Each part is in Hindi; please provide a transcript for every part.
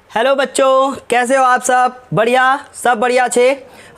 हेलो बच्चों, कैसे हो आप सब? बढ़िया, सब बढ़िया छे।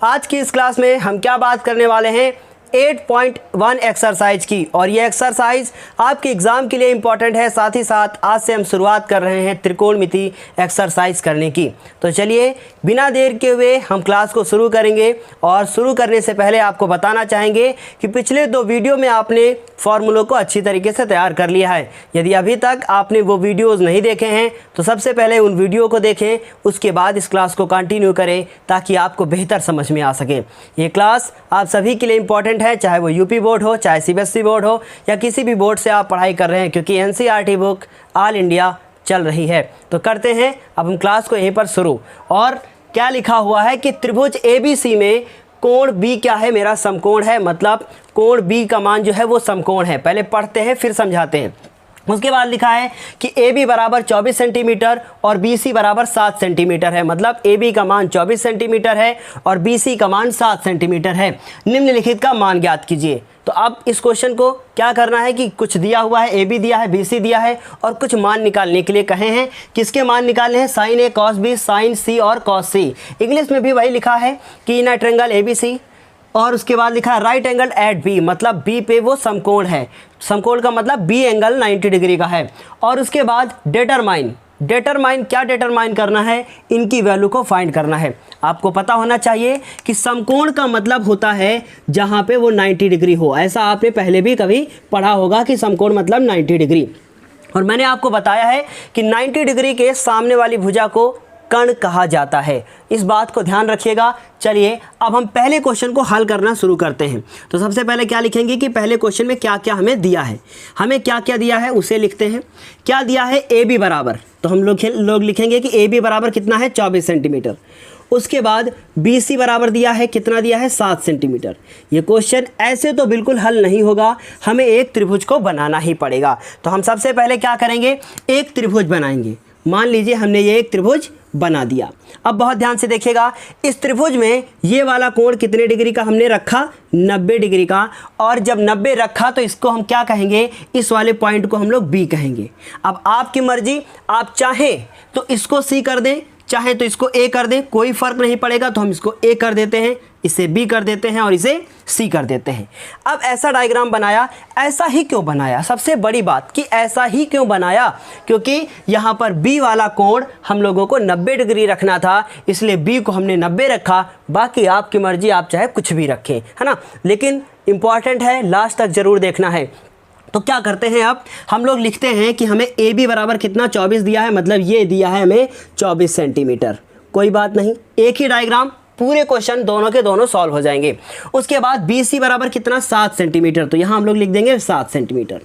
आज की इस क्लास में हम क्या बात करने वाले हैं 8.1 एक्सरसाइज की, और ये एक्सरसाइज आपके एग्ज़ाम के लिए इम्पॉर्टेंट है। साथ ही साथ आज से हम शुरुआत कर रहे हैं त्रिकोणमिति एक्सरसाइज करने की। तो चलिए बिना देर के हुए हम क्लास को शुरू करेंगे। और शुरू करने से पहले आपको बताना चाहेंगे कि पिछले 2 वीडियो में आपने फॉर्मूलों को अच्छी तरीके से तैयार कर लिया है। यदि अभी तक आपने वो वीडियोज़ नहीं देखे हैं तो सबसे पहले उन वीडियो को देखें, उसके बाद इस क्लास को कंटिन्यू करें ताकि आपको बेहतर समझ में आ सके। ये क्लास आप सभी के लिए इम्पॉर्टेंट है, चाहे वो यूपी बोर्ड हो, चाहे सीबीएसई बोर्ड हो, या किसी भी बोर्ड से आप पढ़ाई कर रहे हैं, क्योंकि एनसीईआरटी बुक ऑल इंडिया चल रही है। तो करते हैं अब हम क्लास को यहीं पर शुरू। और क्या लिखा हुआ है कि त्रिभुज ABC में कोण B क्या है? मेरा समकोण है, मतलब कोण B का मान जो है वो समकोण है। पहले पढ़ते हैं फिर समझाते हैं। उसके बाद लिखा है कि AB बराबर 24 सेंटीमीटर और BC बराबर 7 सेंटीमीटर है, मतलब AB का मान 24 सेंटीमीटर है और BC का मान 7 सेंटीमीटर है। निम्नलिखित का मान ज्ञात कीजिए। तो अब इस क्वेश्चन को क्या करना है कि कुछ दिया हुआ है, AB दिया है, BC दिया है, और कुछ मान निकालने के लिए कहे हैं। किसके मान निकालने हैं? Sine A cos B, sine C और cos C। इंग्लिश में भी वही लिखा है कि इन अ ट्रायंगल ABC, और उसके बाद लिखा है राइट एंगल एट B, मतलब B पे वो समकोण है। समकोण का मतलब B एंगल 90 डिग्री का है। और उसके बाद डिटरमाइन क्या डिटरमाइन करना है? इनकी वैल्यू को फाइंड करना है। आपको पता होना चाहिए कि समकोण का मतलब होता है जहाँ पे वो 90 डिग्री हो। ऐसा आपने पहले भी कभी पढ़ा होगा कि समकोण मतलब 90 डिग्री। और मैंने आपको बताया है कि 90 डिग्री के सामने वाली भुजा को कर्ण कहा जाता है। इस बात को ध्यान रखिएगा। चलिए अब हम पहले क्वेश्चन को हल करना शुरू करते हैं। तो सबसे पहले क्या लिखेंगे कि पहले क्वेश्चन में क्या क्या हमें दिया है। हमें क्या क्या दिया है उसे लिखते हैं। क्या दिया है? AB बराबर, तो हम लोग लिखेंगे कि AB बराबर कितना है? 24 सेंटीमीटर। उसके बाद BC बराबर दिया है, कितना दिया है? 7 सेंटीमीटर। ये क्वेश्चन ऐसे तो बिल्कुल हल नहीं होगा, हमें एक त्रिभुज को बनाना ही पड़ेगा। तो हम सबसे पहले क्या करेंगे? एक त्रिभुज बनाएंगे। मान लीजिए हमने ये एक त्रिभुज बना दिया। अब बहुत ध्यान से देखिएगा, इस त्रिभुज में ये वाला कोण कितने डिग्री का हमने रखा? 90 डिग्री का। और जब 90 रखा तो इसको हम क्या कहेंगे? इस वाले पॉइंट को हम लोग B कहेंगे। अब आपकी मर्जी, आप चाहें तो इसको C कर दें, चाहे तो इसको A कर दें, कोई फर्क नहीं पड़ेगा। तो हम इसको A कर देते हैं, इसे B कर देते हैं और इसे C कर देते हैं। अब ऐसा डायग्राम बनाया। ऐसा ही क्यों बनाया? सबसे बड़ी बात कि ऐसा ही क्यों बनाया, क्योंकि यहाँ पर B वाला कोण हम लोगों को 90 डिग्री रखना था, इसलिए B को हमने 90 रखा। बाकी आपकी मर्जी, आप चाहे कुछ भी रखें, है ना। लेकिन इंपॉर्टेंट है, लास्ट तक ज़रूर देखना है। तो क्या करते हैं, अब हम लोग लिखते हैं कि हमें AB बराबर कितना? 24 दिया है, मतलब ये दिया है हमें 24 सेंटीमीटर। कोई बात नहीं, एक ही डायग्राम, पूरे क्वेश्चन दोनों के दोनों सॉल्व हो जाएंगे। उसके बाद BC बराबर कितना? 7 सेंटीमीटर। तो यहाँ हम लोग लिख देंगे 7 सेंटीमीटर।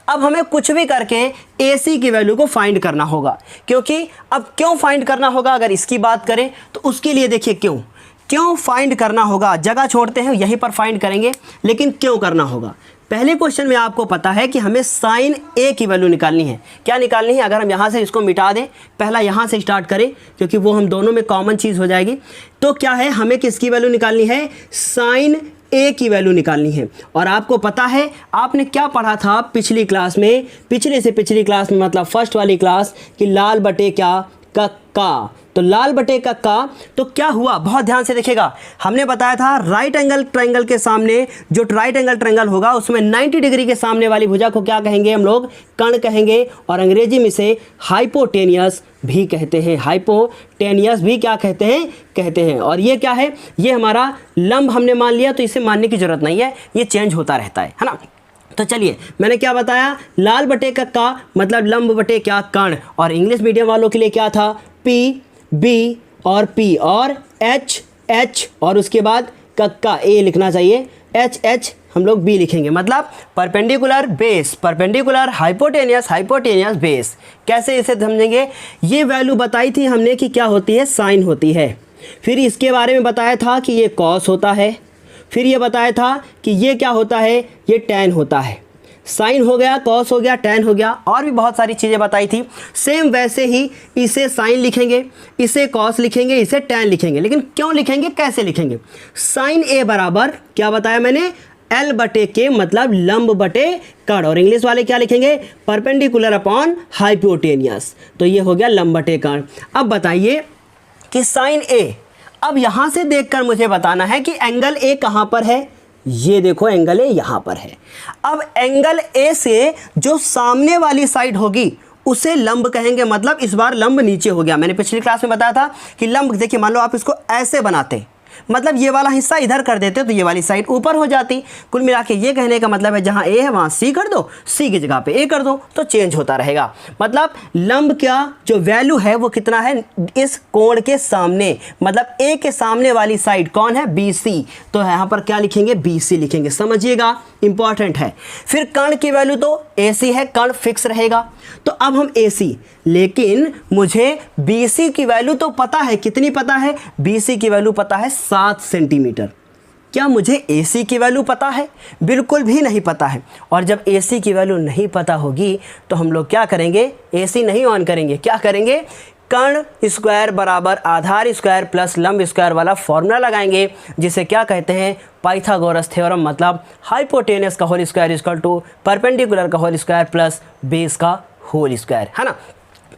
अब हमें कुछ भी करके AC की वैल्यू को फाइंड करना होगा, क्योंकि अब क्यों फाइंड करना होगा अगर इसकी बात करें तो उसके लिए देखिए क्यों फाइंड करना होगा। जगह छोड़ते हैं, यहीं पर फाइंड करेंगे, लेकिन क्यों करना होगा। पहले क्वेश्चन में आपको पता है कि हमें साइन A की वैल्यू निकालनी है। क्या निकालनी है? अगर हम यहाँ से इसको मिटा दें, पहला यहाँ से स्टार्ट करें, क्योंकि वो हम दोनों में कॉमन चीज़ हो जाएगी। तो क्या है, हमें किसकी वैल्यू निकालनी है? साइन A की वैल्यू निकालनी है। और आपको पता है आपने क्या पढ़ा था पिछली क्लास में, पिछले से पिछली क्लास में, मतलब फर्स्ट वाली क्लास, कि लाल बटे क्या? का। तो लाल बटे का तो क्या हुआ? बहुत ध्यान से देखिएगा। हमने बताया था राइट एंगल ट्रायंगल के सामने जो राइट एंगल ट्रायंगल होगा उसमें 90 डिग्री के सामने वाली भुजा को क्या कहेंगे? हम लोग कर्ण कहेंगे। और अंग्रेजी में इसे हाइपोटेनियस भी कहते हैं। हाइपोटेनियस भी क्या कहते हैं। और ये क्या है? ये हमारा लंब हमने मान लिया, तो इसे मानने की जरूरत नहीं है, ये चेंज होता रहता है ना। तो चलिए, मैंने क्या बताया? लाल बटे का मतलब लंब बटे क्या? कर्ण। और इंग्लिश मीडियम वालों के लिए क्या था? P, B और P और H और उसके बाद का A लिखना चाहिए। H हम लोग B लिखेंगे, मतलब perpendicular base, perpendicular hypotenuse base. कैसे इसे समझेंगे? ये वैल्यू बताई थी हमने कि क्या होती है? साइन होती है। फिर इसके बारे में बताया था कि ये कॉस होता है। फिर ये बताया था कि ये क्या होता है? ये टैन होता है। साइन हो गया, कॉस हो गया, टैन हो गया, और भी बहुत सारी चीज़ें बताई थी। सेम वैसे ही इसे साइन लिखेंगे, इसे कॉस लिखेंगे, इसे टैन लिखेंगे। लेकिन क्यों लिखेंगे, कैसे लिखेंगे? साइन A बराबर क्या बताया मैंने? L बटे K मतलब लंब बटे कर्ण, और इंग्लिश वाले क्या लिखेंगे, परपेंडिकुलर अपॉन हाइपोटेनियस। तो ये हो गया लंब बटे कर्ण। अब बताइए कि साइन ए, अब यहाँ से देखकर मुझे बताना है कि एंगल ए कहाँ पर है। ये देखो एंगल ए यहाँ पर है। अब एंगल ए से जो सामने वाली साइड होगी उसे लंब कहेंगे, मतलब इस बार लंब नीचे हो गया। मैंने पिछली क्लास में बताया था कि लंब, देखिए मान लो आप इसको ऐसे बनाते, मतलब ये वाला हिस्सा इधर कर देते तो ये वाली साइड ऊपर हो जाती। कुल मिला के ये कहने का मतलब है जहाँ ए है वहाँ सी कर दो, सी की जगह पे ए कर दो, तो चेंज होता रहेगा। मतलब लंब का जो वैल्यू है वो कितना है इस कोण के सामने, मतलब ए के सामने वाली साइड कौन है, बी सी। तो यहाँ पर क्या लिखेंगे, बी सी लिखेंगे, समझिएगा, इंपॉर्टेंट है। फिर कर्ण की वैल्यू तो ए सी है, कर्ण फिक्स रहेगा। तो अब हम ए सी, लेकिन मुझे बी सी की वैल्यू तो पता है, कितनी पता है, बी सी की वैल्यू पता है 7 सेंटीमीटर। क्या मुझे ए सी की वैल्यू पता है, बिल्कुल भी नहीं पता है। और जब ए सी की वैल्यू नहीं पता होगी तो हम लोग क्या करेंगे, ए सी नहीं ऑन करेंगे, क्या करेंगे, कर्ण स्क्वायर बराबर आधार स्क्वायर प्लस लंब स्क्वायर वाला फॉर्मूला लगाएंगे, जिसे क्या कहते हैं, पाइथागोरस थ्योरम। मतलब हाइपोटेनस का whole square equal to perpendicular का होल स्क्वायर प्लस बेस का होल स्क्वायर, है ना।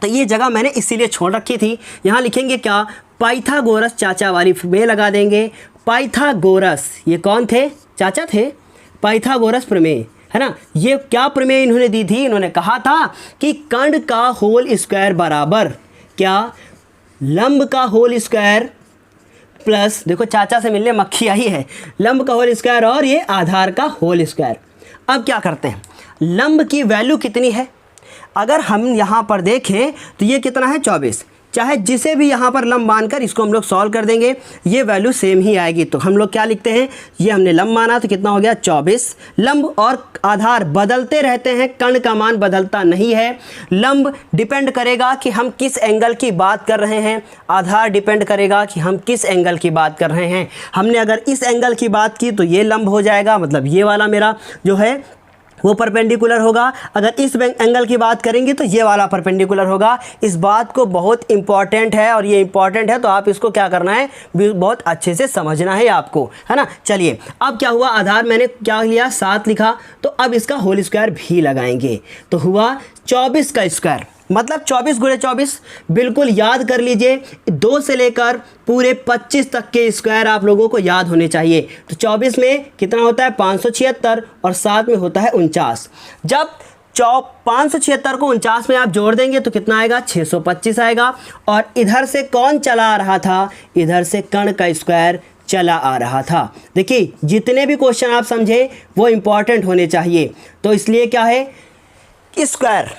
तो ये जगह मैंने इसीलिए छोड़ रखी थी। यहाँ लिखेंगे क्या, पाइथागोरस चाचा वाली में लगा देंगे। पाइथागोरस ये कौन थे, चाचा थे, पाइथागोरस प्रमेय, है ना। ये क्या प्रमेय इन्होंने दी थी, इन्होंने कहा था कि कर्ण का होल स्क्वायर बराबर क्या, लंब का होल स्क्वायर प्लस, देखो चाचा से मिलने मक्खी आई है, लंब का होल स्क्वायर और ये आधार का होल स्क्वायर। अब क्या करते हैं, लंब की वैल्यू कितनी है, अगर हम यहाँ पर देखें तो ये कितना है 24, चाहे जिसे भी यहाँ पर लंब मानकर इसको हम लोग सॉल्व कर देंगे ये वैल्यू सेम ही आएगी। तो हम लोग क्या लिखते हैं, ये हमने लंब माना तो कितना हो गया 24। लंब और आधार बदलते रहते हैं, कर्ण का मान बदलता नहीं है। लंब डिपेंड करेगा कि हम किस एंगल की बात कर रहे हैं, आधार डिपेंड करेगा कि हम किस एंगल की बात कर रहे हैं। हमने अगर इस एंगल की बात की तो ये लंब हो जाएगा, मतलब ये वाला मेरा जो है वो परपेंडिकुलर होगा। अगर इस एंगल की बात करेंगे तो ये वाला परपेंडिकुलर होगा। इस बात को बहुत इंपॉर्टेंट है, और ये इंपॉर्टेंट है तो आप इसको क्या करना है, बहुत अच्छे से समझना है आपको, है ना। चलिए अब क्या हुआ, आधार मैंने क्या लिया 7 लिखा, तो अब इसका होल स्क्वायर भी लगाएंगे तो हुआ 24 का स्क्वायर, मतलब 24 गुणे 24, बिल्कुल याद कर लीजिए, 2 से लेकर पूरे 25 तक के स्क्वायर आप लोगों को याद होने चाहिए। तो 24 में कितना होता है 576 और 7 में होता है 49। जब 576 को 49 में आप जोड़ देंगे तो कितना आएगा 625 आएगा। और इधर से कौन चला आ रहा था, इधर से कर्ण का स्क्वायर चला आ रहा था। देखिए जितने भी क्वेश्चन आप समझे वो इंपॉर्टेंट होने चाहिए, तो इसलिए क्या है, स्क्वायर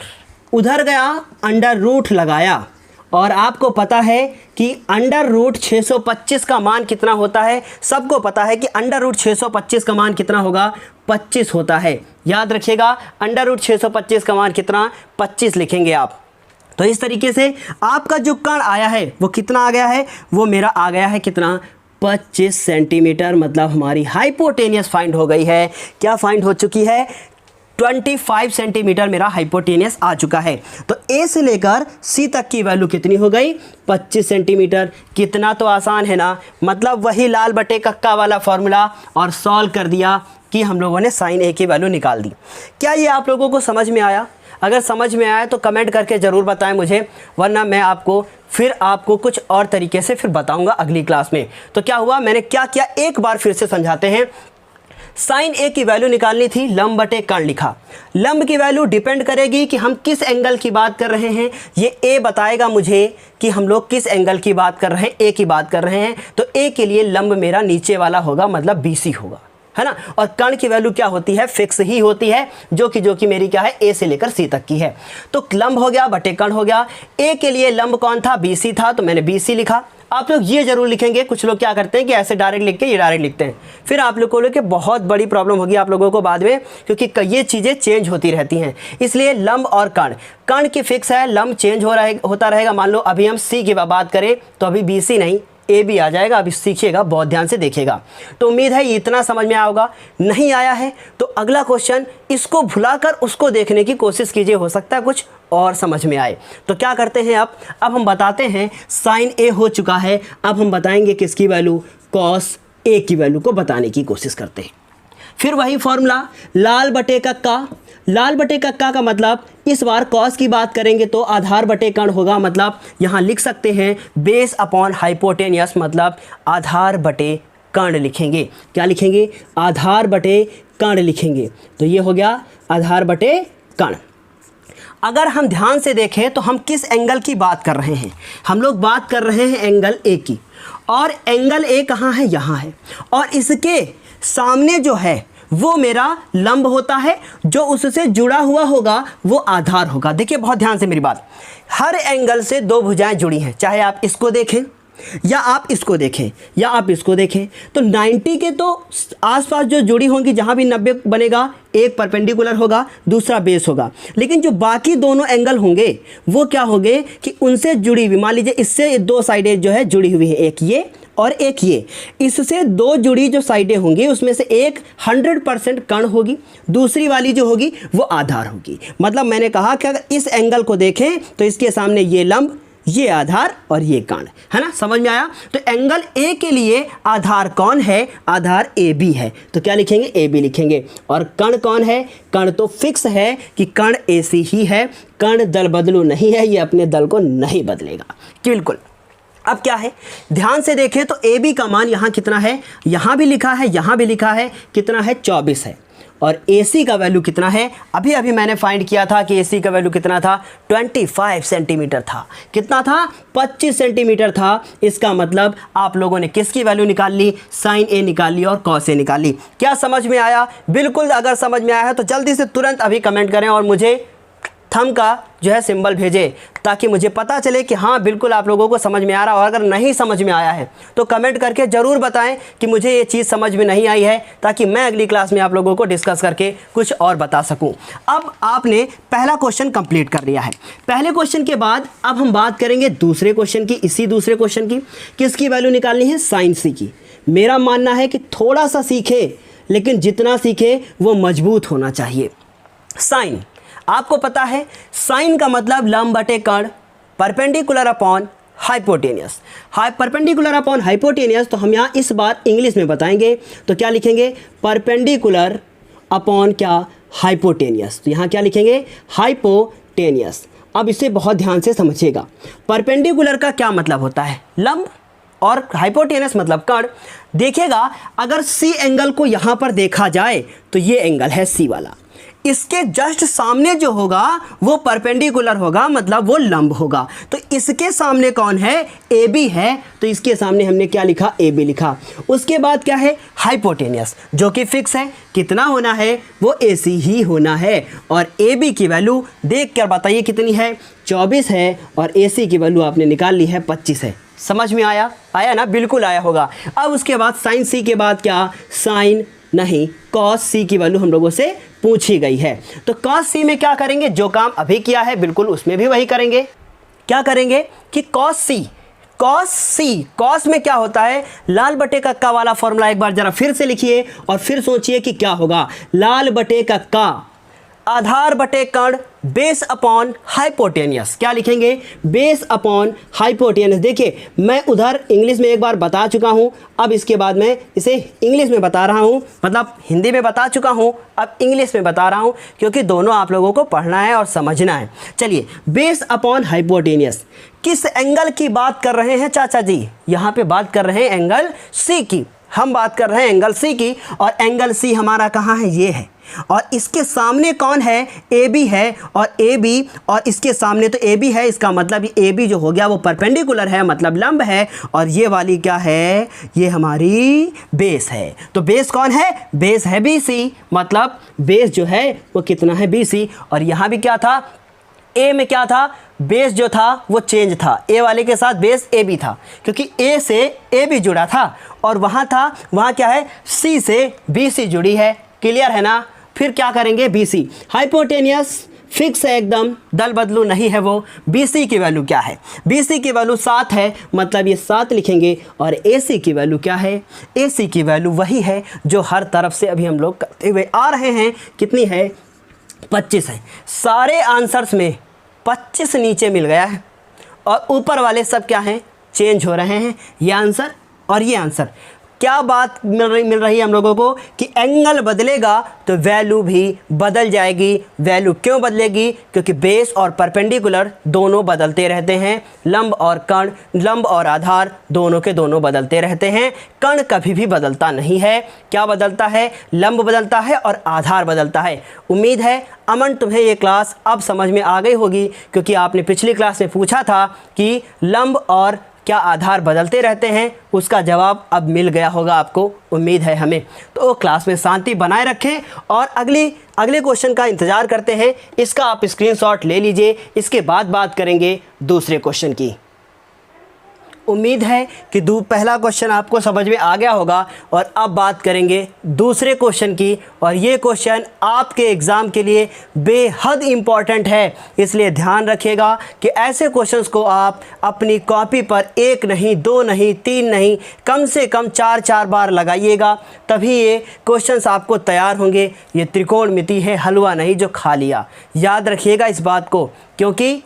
उधर गया, अंडर रूट लगाया, और आपको पता है कि अंडर रूट 625 का मान कितना होता है, सबको पता है कि अंडर रूट 625 का मान कितना होगा, 25 होता है। याद रखिएगा अंडर रूट 625 का मान कितना, 25 लिखेंगे आप। तो इस तरीके से आपका जो कर्ण आया है वो कितना आ गया है, वो मेरा आ गया है कितना, 25 सेंटीमीटर। मतलब हमारी हाइपोटेनियस फाइंड हो गई है। क्या फाइंड हो चुकी है, 25 सेंटीमीटर मेरा हाइपोटेनियस आ चुका है। तो ए से लेकर सी तक की वैल्यू कितनी हो गई, 25 सेंटीमीटर। कितना तो आसान है ना, मतलब वही लाल बटे कक्का वाला फॉर्मूला, और सॉल्व कर दिया कि हम लोगों ने साइन ए की वैल्यू निकाल दी। क्या ये आप लोगों को समझ में आया? अगर समझ में आया तो कमेंट करके ज़रूर बताएं मुझे, वरना मैं आपको कुछ और तरीके से फिर बताऊंगा अगली क्लास में। तो क्या हुआ, मैंने क्या किया, एक बार फिर से समझाते हैं। साइन ए की वैल्यू निकालनी थी, लंब बटे कर्ण लिखा। लंब की वैल्यू डिपेंड करेगी कि हम किस एंगल की बात कर रहे हैं, ये ए बताएगा मुझे कि हम लोग किस एंगल की बात कर रहे हैं, ए की बात कर रहे हैं। तो ए के लिए लंब मेरा नीचे वाला होगा, मतलब बीसी होगा, है ना। और कर्ण की वैल्यू क्या होती है, फिक्स ही होती है, जो कि मेरी क्या है, ए से लेकर सी तक की है। तो लंब हो गया बटे कर्ण हो गया। ए के लिए लंब कौन था, बीसी था, तो मैंने बीसी लिखा। आप लोग ये जरूर लिखेंगे, कुछ लोग क्या करते हैं कि ऐसे डायरेक्ट लिख के ये डायरेक्ट लिखते हैं, फिर आप लोगों को लेके बहुत बड़ी प्रॉब्लम होगी आप लोगों को बाद में, क्योंकि ये चीज़ें चेंज होती रहती हैं। इसलिए लंब और कर्ण की फिक्स है, लंब चेंज होता रहेगा। मान लो अभी हम सी की बात करें तो अभी बीसी नहीं ए भी आ जाएगा, अभी सीखिएगा, बहुत ध्यान से देखिएगा। तो उम्मीद है ये इतना समझ में आया होगा। नहीं आया है तो अगला क्वेश्चन इसको भुलाकर उसको देखने की कोशिश कीजिए, हो सकता है कुछ और समझ में आए। तो क्या करते हैं, अब हम बताते हैं साइन ए हो चुका है। अब हम बताएंगे किसकी वैल्यू, कॉस ए की वैल्यू को बताने की कोशिश करते हैं। फिर वही फॉर्मूला लाल बटे कक्का, लाल बटे कक्का का मतलब इस बार कॉस की बात करेंगे तो आधार बटे कर्ण होगा, मतलब यहाँ लिख सकते हैं बेस अपॉन हाइपोटेनियस, मतलब आधार बटे कर्ण लिखेंगे। क्या लिखेंगे? आधार बटे कर्ण लिखेंगे। तो ये हो गया आधार बटे कर्ण। अगर हम ध्यान से देखें तो हम किस एंगल की बात कर रहे हैं? हम लोग बात कर रहे हैं एंगल ए की, और एंगल ए कहाँ है? यहाँ है, और इसके सामने जो है वो मेरा लंब होता है, जो उससे जुड़ा हुआ होगा वो आधार होगा। देखिए बहुत ध्यान से मेरी बात, हर एंगल से दो भुजाएं जुड़ी हैं, चाहे आप इसको देखें या आप इसको देखें या आप इसको देखें, तो 90 के तो आसपास जो जुड़ी होंगी, जहाँ भी 90 बनेगा, एक परपेंडिकुलर होगा, दूसरा बेस होगा। लेकिन जो बाकी दोनों एंगल होंगे वो क्या होंगे कि उनसे जुड़ी हुई, मान लीजिए इससे दो साइडें जो है जुड़ी हुई है, एक ये और एक ये, इससे दो जुड़ी जो साइडें होंगी उसमें से एक 100% कर्ण होगी, दूसरी वाली जो होगी वो आधार होगी। मतलब मैंने कहा कि अगर इस एंगल को देखें तो इसके सामने ये लंब, ये आधार और ये कर्ण है ना, समझ में आया? तो एंगल ए के लिए आधार कौन है? आधार ए बी है, तो क्या लिखेंगे? ए बी लिखेंगे। और कर्ण कौन है? कर्ण तो फिक्स है कि कर्ण ए सी ही है, कर्ण दल बदलू नहीं है, ये अपने दल को नहीं बदलेगा, बिल्कुल। अब क्या है, ध्यान से देखें तो ए बी का मान यहाँ कितना है? यहाँ भी लिखा है, यहाँ भी लिखा है, कितना है? 24 है। और AC का वैल्यू कितना है? अभी अभी मैंने फाइंड किया था कि AC का वैल्यू कितना था? 25 सेंटीमीटर था। कितना था? 25 सेंटीमीटर था। इसका मतलब आप लोगों ने किसकी वैल्यू निकाल ली? साइन A निकाल ली और कॉस A निकाल ली। क्या समझ में आया? बिल्कुल, अगर समझ में आया है तो जल्दी से तुरंत अभी कमेंट करें और मुझे थंब का जो है सिंबल भेजें, ताकि मुझे पता चले कि हाँ बिल्कुल आप लोगों को समझ में आ रहा है। और अगर नहीं समझ में आया है तो कमेंट करके ज़रूर बताएं कि मुझे ये चीज़ समझ में नहीं आई है, ताकि मैं अगली क्लास में आप लोगों को डिस्कस करके कुछ और बता सकूं। अब आपने पहला क्वेश्चन कंप्लीट कर लिया है। पहले क्वेश्चन के बाद अब हम बात करेंगे दूसरे क्वेश्चन की। इसी दूसरे क्वेश्चन की किसकी वैल्यू निकालनी है? साइन सी की। मेरा मानना है कि थोड़ा सा सीखे, लेकिन जितना सीखे वो मजबूत होना चाहिए। साइन, आपको पता है साइन का मतलब लंब बटे कर्ण, perpendicular upon hypotenuse. Perpendicular upon hypotenuse, तो हम यहाँ इस बार इंग्लिश में बताएंगे। तो क्या लिखेंगे? परपेंडिकुलर अपॉन क्या? हाइपोटेनियस। तो यहाँ क्या लिखेंगे? हाइपोटेनियस। अब इसे बहुत ध्यान से समझिएगा। परपेंडिकुलर का क्या मतलब होता है? लंब, और हाइपोटेनस मतलब कर्ण। देखिएगा, अगर सी एंगल को यहाँ पर देखा जाए तो ये एंगल है सी वाला, इसके जस्ट सामने जो होगा वो परपेंडिकुलर होगा, मतलब वो लंब होगा। तो इसके सामने कौन है? ए बी है, तो इसके सामने हमने क्या लिखा? ए बी लिखा। उसके बाद क्या है? हाइपोटेनियस, जो कि फिक्स है। कितना होना है? वो ए सी ही होना है। और ए बी की वैल्यू देख कर बताइए कितनी है? 24 है। और ए सी की वैल्यू आपने निकाल ली है, 25 है। समझ में आया? आया ना? बिल्कुल आया होगा। अब उसके बाद साइन सी के बाद क्या? साइन नहीं, कॉस सी की वैल्यू हम लोगों से पूछी गई है। तो कॉस सी में क्या करेंगे? जो काम अभी किया है बिल्कुल उसमें भी वही करेंगे। क्या करेंगे कि कॉस सी, कॉस में क्या होता है? लाल बटे कक्का वाला फॉर्मूला एक बार जरा फिर से लिखिए और फिर सोचिए कि क्या होगा। लाल बटे कक्का, आधार बटे कर्ण, बेस अपॉन हाइपोटेनियस। क्या लिखेंगे? Base upon hypotenuse. देखिए, मैं उधर इंग्लिश में एक बार बता चुका हूँ, अब इसके बाद मैं इसे इंग्लिश में बता रहा हूँ। मतलब हिंदी में बता चुका हूँ, अब इंग्लिश में बता रहा हूँ, क्योंकि दोनों आप लोगों को पढ़ना है और समझना है। चलिए, बेस अपॉन हाइपोटेनियस किस एंगल की बात कर रहे हैं चाचा जी? यहाँ पे बात कर रहे हैं एंगल सी की। हम बात कर रहे हैं एंगल सी की, और एंगल सी हमारा कहाँ है? ये है। और इसके सामने कौन है? ए बी है। और ए बी, और इसके सामने तो ए बी है, इसका मतलब ए बी जो हो गया वो परपेंडिकुलर है, मतलब लंब है। और ये वाली क्या है? ये हमारी बेस है। तो बेस कौन है? बेस है बी सी, मतलब बेस जो है वो कितना है? B C. और यहाँ भी क्या था? ए में क्या था? बेस जो था वो चेंज था, ए वाले के साथ बेस ए बी था, क्योंकि ए से ए बी जुड़ा था। और वहाँ था, वहाँ क्या है? सी से बी सी जुड़ी है। क्लियर है ना? फिर क्या करेंगे? B C. हाइपोटेनियस फिक्स है एकदम, दल बदलू नहीं है वो। बी सी की वैल्यू क्या है? बी सी की वैल्यू 7 है, मतलब ये 7 लिखेंगे। और ए सी की वैल्यू क्या है? ए सी की वैल्यू वही है जो हर तरफ से अभी हम लोग करते हुए आ रहे हैं। कितनी है? 25 है। सारे आंसर्स में 25 नीचे मिल गया है, और ऊपर वाले सब क्या हैं? चेंज हो रहे हैं। ये आंसर और ये आंसर। क्या बात मिल रही है हम लोगों को कि एंगल बदलेगा तो वैल्यू भी बदल जाएगी। वैल्यू क्यों बदलेगी? क्योंकि बेस और परपेंडिकुलर दोनों बदलते रहते हैं। लंब और कर्ण, लंब और आधार दोनों के दोनों बदलते रहते हैं। कर्ण कभी भी बदलता नहीं है। क्या बदलता है? लंब बदलता है और आधार बदलता है। उम्मीद है अमन तुम्हें ये क्लास अब समझ में आ गई होगी, क्योंकि आपने पिछली क्लास में पूछा था कि लंब और क्या आधार बदलते रहते हैं। उसका जवाब अब मिल गया होगा आपको, उम्मीद है हमें। तो क्लास में शांति बनाए रखें और अगले क्वेश्चन का इंतज़ार करते हैं। इसका आप स्क्रीनशॉट ले लीजिए। इसके बाद बात करेंगे दूसरे क्वेश्चन की। उम्मीद है कि पहला क्वेश्चन आपको समझ में आ गया होगा और अब बात करेंगे दूसरे क्वेश्चन की। और ये क्वेश्चन आपके एग्ज़ाम के लिए बेहद इम्पॉर्टेंट है, इसलिए ध्यान रखिएगा कि ऐसे क्वेश्चंस को आप अपनी कॉपी पर 1 नहीं, 2 नहीं, 3 नहीं, कम से कम 4 बार लगाइएगा, तभी ये क्वेश्चंस आपको तैयार होंगे। ये त्रिकोणमिति है, हलवा नहीं जो खा लिया। याद रखिएगा इस बात को, क्योंकि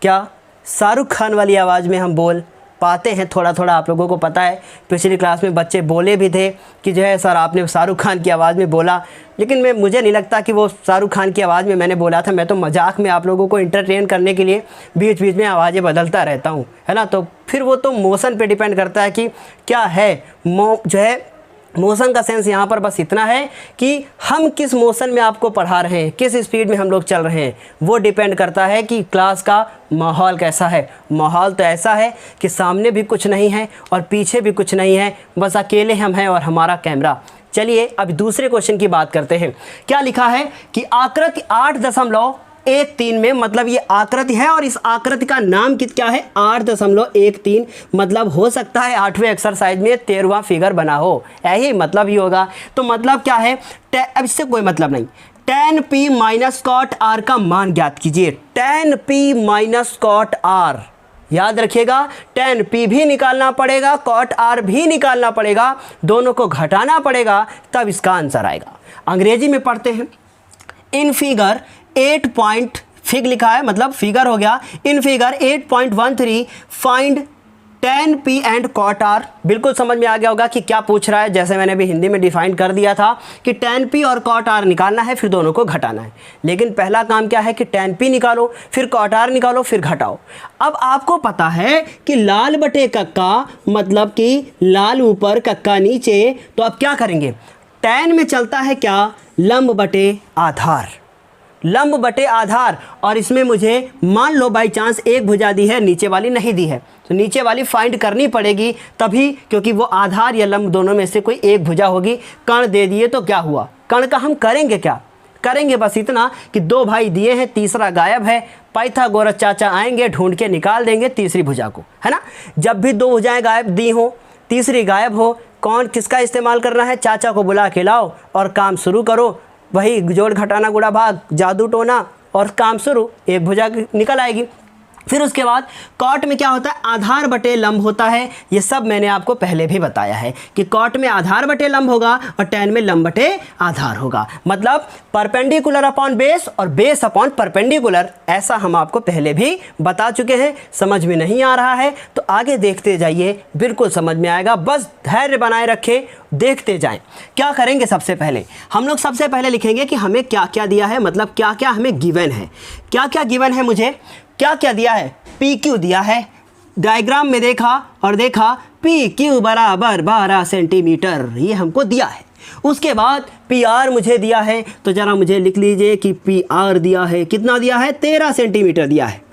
क्या शाहरुख खान वाली आवाज़ में हम बोल पाते हैं। थोड़ा थोड़ा आप लोगों को पता है, पिछली क्लास में बच्चे बोले भी थे कि जो है सर आपने शाहरुख खान की आवाज़ में बोला, लेकिन मुझे नहीं लगता कि वो शाहरुख खान की आवाज़ में मैंने बोला था। मैं तो मजाक में आप लोगों को इंटरटेन करने के लिए बीच बीच में आवाज़ें बदलता रहता हूँ, है ना। तो फिर वो तो मोशन पे डिपेंड करता है कि क्या है जो है मोशन का सेंस यहाँ पर बस इतना है कि हम किस मोशन में आपको पढ़ा रहे हैं, किस स्पीड में हम लोग चल रहे हैं, वो डिपेंड करता है कि क्लास का माहौल कैसा है। माहौल तो ऐसा है कि सामने भी कुछ नहीं है और पीछे भी कुछ नहीं है, बस अकेले हम हैं और हमारा कैमरा। चलिए अब दूसरे क्वेश्चन की बात करते हैं। क्या लिखा है कि आकृति 8.13 में, मतलब ये आकृति है और इस आकृति का नाम क्या है? 8.13, मतलब हो सकता है 8वें एक्सरसाइज में 13वां फिगर बना हो, यही मतलब ही होगा। तो मतलब क्या है? अब इससे कोई मतलब नहीं। tan p minus cot r का मान ज्ञात कीजिए। tan p minus cot r, याद रखिएगा tan p भी निकालना पड़ेगा, cot r भी निकालना पड़ेगा, दोनों को घटाना पड़ेगा, तब इसका आंसर आएगा। अंग्रेजी में पढ़ते हैं। इन फिगर 8 फिग लिखा है, मतलब फिगर हो गया। In figure 8.13 find tan p and cot r। बिल्कुल समझ में आ गया होगा कि क्या पूछ रहा है। जैसे मैंने भी हिंदी में डिफाइन कर दिया था कि tan p और cot r निकालना है, फिर दोनों को घटाना है। लेकिन पहला काम क्या है कि tan p निकालो, फिर cot r निकालो, फिर घटाओ। अब आपको पता है कि लाल बटे कक्का, मतलब कि लाल ऊपर कक्का नीचे, तो अब क्या करेंगे? tan में चलता है क्या? लंब बटे आधार, लंब बटे आधार। और इसमें मुझे मान लो बाई चांस एक भुजा दी है, नीचे वाली नहीं दी है, तो नीचे वाली फाइंड करनी पड़ेगी तभी, क्योंकि वो आधार या लंब दोनों में से कोई एक भुजा होगी। कर्ण दे दिए तो क्या हुआ? कर्ण का हम करेंगे क्या? करेंगे बस इतना कि 2 भाई दिए हैं, तीसरा गायब है, पाइथागोरस चाचा आएंगे, ढूंढ के निकाल देंगे तीसरी भुजा को, है ना। जब भी 2 भुजाएं गायब दी हो, तीसरी गायब हो, कौन किसका इस्तेमाल करना है? चाचा को बुला के लाओ और काम शुरू करो। वही जोड़ घटाना गुणा भाग, जादू टोना, और काम शुरू, एक भुजा निकल आएगी। फिर उसके बाद कॉट में क्या होता है? आधार बटे लंब होता है। ये सब मैंने आपको पहले भी बताया है कि कॉट में आधार बटे लंब होगा और tan में लंब बटे आधार होगा, मतलब परपेंडिकुलर अपॉन बेस और बेस अपॉन परपेंडिकुलर। ऐसा हम आपको पहले भी बता चुके हैं। समझ में नहीं आ रहा है तो आगे देखते जाइए, बिल्कुल समझ में आएगा। बस धैर्य बनाए रखें, देखते जाएं। क्या करेंगे? सबसे पहले हम लोग सबसे पहले लिखेंगे कि हमें क्या क्या दिया है, मतलब क्या क्या हमें गिवन है। क्या क्या गिवन है? मुझे क्या क्या दिया है? पी क्यू दिया है, डायग्राम में देखा और देखा पी क्यू बराबर 12 सेंटीमीटर, ये हमको दिया है। उसके बाद पी आर मुझे दिया है, तो ज़रा मुझे लिख लीजिए कि पी आर दिया है, कितना दिया है? 13 सेंटीमीटर दिया है।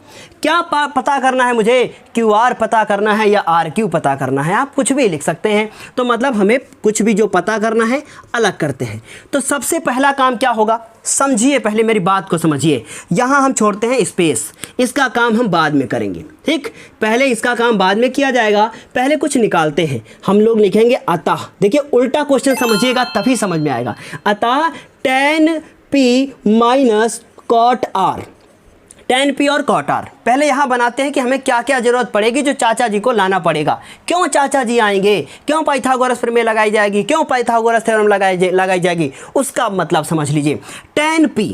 क्या पता करना है मुझे? क्यू आर पता करना है या आर क्यू पता करना है? आप कुछ भी लिख सकते हैं। तो मतलब हमें कुछ भी जो पता करना है अलग करते हैं। तो सबसे पहला काम क्या होगा? समझिए, पहले मेरी बात को समझिए। यहाँ हम छोड़ते हैं स्पेस, इसका काम हम बाद में करेंगे, ठीक। पहले इसका काम बाद में किया जाएगा, पहले कुछ निकालते हैं। हम लोग लिखेंगे अतः, देखिए उल्टा क्वेश्चन समझिएगा तभी समझ में आएगा। अतः tan p minus cot R, tan p और cot r। पहले यहाँ बनाते हैं कि हमें क्या क्या जरूरत पड़ेगी, जो चाचा जी को लाना पड़ेगा। क्यों चाचा जी आएंगे? क्यों पाइथागोरस प्रमेय लगाई जाएगी? क्यों पाइथागोरस थ्योरम लगाई जाएगी? उसका मतलब समझ लीजिए। tan p,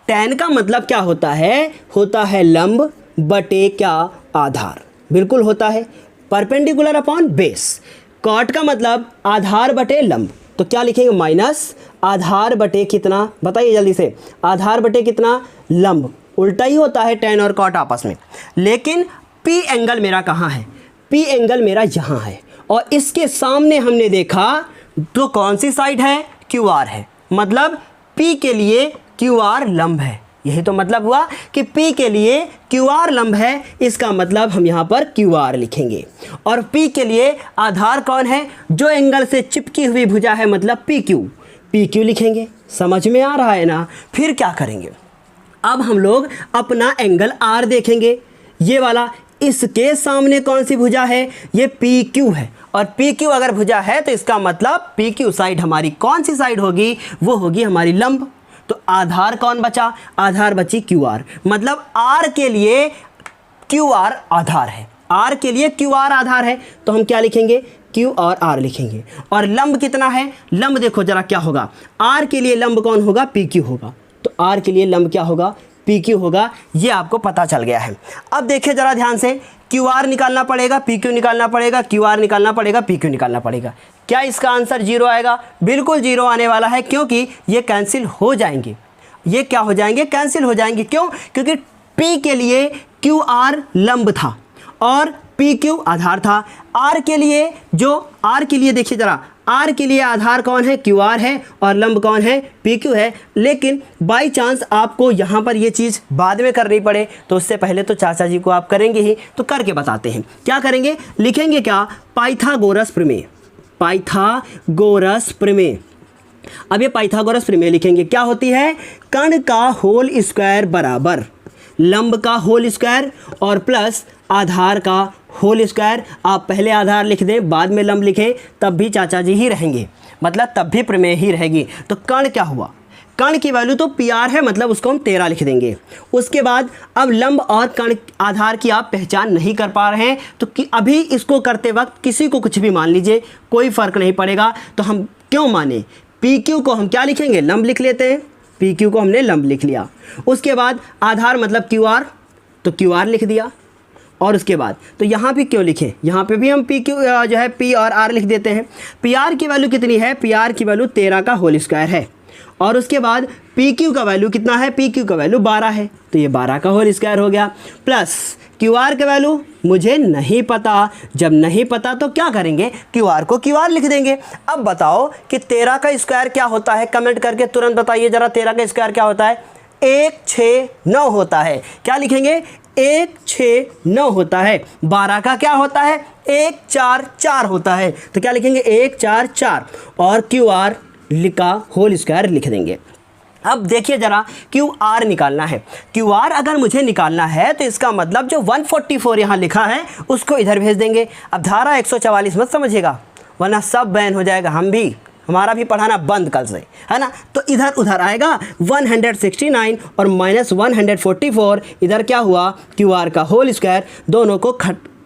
tan का मतलब क्या होता है? होता है लंब बटे क्या? आधार, बिल्कुल होता है। Perpendicular upon base. कॉट का मतलब आधार बटे लंब, तो क्या लिखेंगे माइनस आधार बटे कितना, बताइए जल्दी से, आधार बटे कितना लंब। उल्टा ही होता है tan और कॉट आपस में, लेकिन P एंगल मेरा कहाँ है, P एंगल मेरा यहाँ है और इसके सामने हमने देखा तो कौन सी साइड है, QR है, मतलब P के लिए QR लंब है। यही तो मतलब हुआ कि P के लिए QR लंब है, इसका मतलब हम यहाँ पर QR लिखेंगे। और P के लिए आधार कौन है, जो एंगल से चिपकी हुई भुजा है, मतलब PQ लिखेंगे। समझ में आ रहा है ना। फिर क्या करेंगे, अब हम लोग अपना एंगल R देखेंगे, ये वाला, इसके सामने कौन सी भुजा है, ये PQ है और PQ अगर भुजा है तो इसका मतलब PQ साइड हमारी कौन सी साइड होगी, वो होगी हमारी लंब। तो आधार कौन बचा, आधार बची QR, मतलब R के लिए QR आधार है, R के लिए QR आधार है, तो हम क्या लिखेंगे, Q और R लिखेंगे। और लंब कितना है, लंब देखो जरा क्या होगा, R के लिए लंब कौन होगा, PQ होगा, तो R के लिए लंब क्या होगा, PQ होगा। ये आपको पता चल गया है। अब देखिए जरा ध्यान से, QR निकालना पड़ेगा, PQ निकालना पड़ेगा, QR निकालना पड़ेगा, PQ निकालना पड़ेगा। क्या इसका आंसर 0 आएगा, बिल्कुल 0 आने वाला है, क्योंकि ये कैंसिल हो जाएंगे, ये क्या हो जाएंगे, कैंसिल हो जाएंगे। क्यों, क्योंकि P के लिए QR लंब था और PQ आधार था। R के लिए, जो R के लिए देखिए जरा, R के लिए आधार कौन है, QR है और लंब कौन है, PQ है। लेकिन बाई चांस आपको यहाँ पर ये चीज़ बाद में करनी पड़े तो उससे पहले तो चाचा जी को आप करेंगे ही, तो करके बताते हैं। क्या करेंगे, लिखेंगे क्या, पाइथागोरस प्रमेय, पाइथागोरस प्रमेय। अब ये पाइथागोरस प्रमेय लिखेंगे, क्या होती है, कर्ण का होल स्क्वायर बराबर लंब का होल स्क्वायर और प्लस आधार का होल स्क्वायर। आप पहले आधार लिख दें, बाद में लंब लिखें, तब भी चाचा जी ही रहेंगे, मतलब तब भी प्रमेय ही रहेगी। तो कर्ण क्या हुआ, कर्ण की वैल्यू तो PR है, मतलब उसको हम 13 लिख देंगे। उसके बाद अब लंब और कर्ण आधार की आप पहचान नहीं कर पा रहे हैं, तो कि अभी इसको करते वक्त किसी को कुछ भी मान लीजिए, कोई फ़र्क नहीं पड़ेगा। तो हम क्यों माने, PQ को हम क्या लिखेंगे, लंब लिख लेते हैं, PQ को हमने लंब लिख लिया। उसके बाद आधार मतलब QR, तो QR लिख दिया। और उसके बाद तो यहाँ भी क्यों लिखें, यहाँ पे भी हम PQ जो है P और R लिख देते हैं। PR की वैल्यू कितनी है, PR की वैल्यू 13 का होल स्क्वायर है। और उसके बाद PQ का वैल्यू कितना है, PQ का वैल्यू 12 है, तो ये 12 का होल स्क्वायर हो गया। प्लस QR का वैल्यू मुझे नहीं पता, जब नहीं पता तो क्या करेंगे, QR को QR लिख देंगे। अब बताओ कि 13 का स्क्वायर क्या होता है, कमेंट करके तुरंत बताइए जरा, 13 का स्क्वायर क्या होता है, 169 होता है। क्या लिखेंगे, 169 होता है। 12 का क्या होता है, 144 होता है, तो क्या लिखेंगे, 144 और QR लिखा होल स्क्वायर लिख देंगे। अब देखिए जरा, QR निकालना है, QR अगर मुझे निकालना है तो इसका मतलब जो 144 यहाँ लिखा है उसको इधर भेज देंगे। अब धारा 144 मत समझिएगा, वरना सब बैन हो जाएगा, हमारा भी पढ़ाना बंद कल से, है ना। तो इधर उधर आएगा 169 और माइनस 144, इधर क्या हुआ, QR का होल स्क्वायर, दोनों को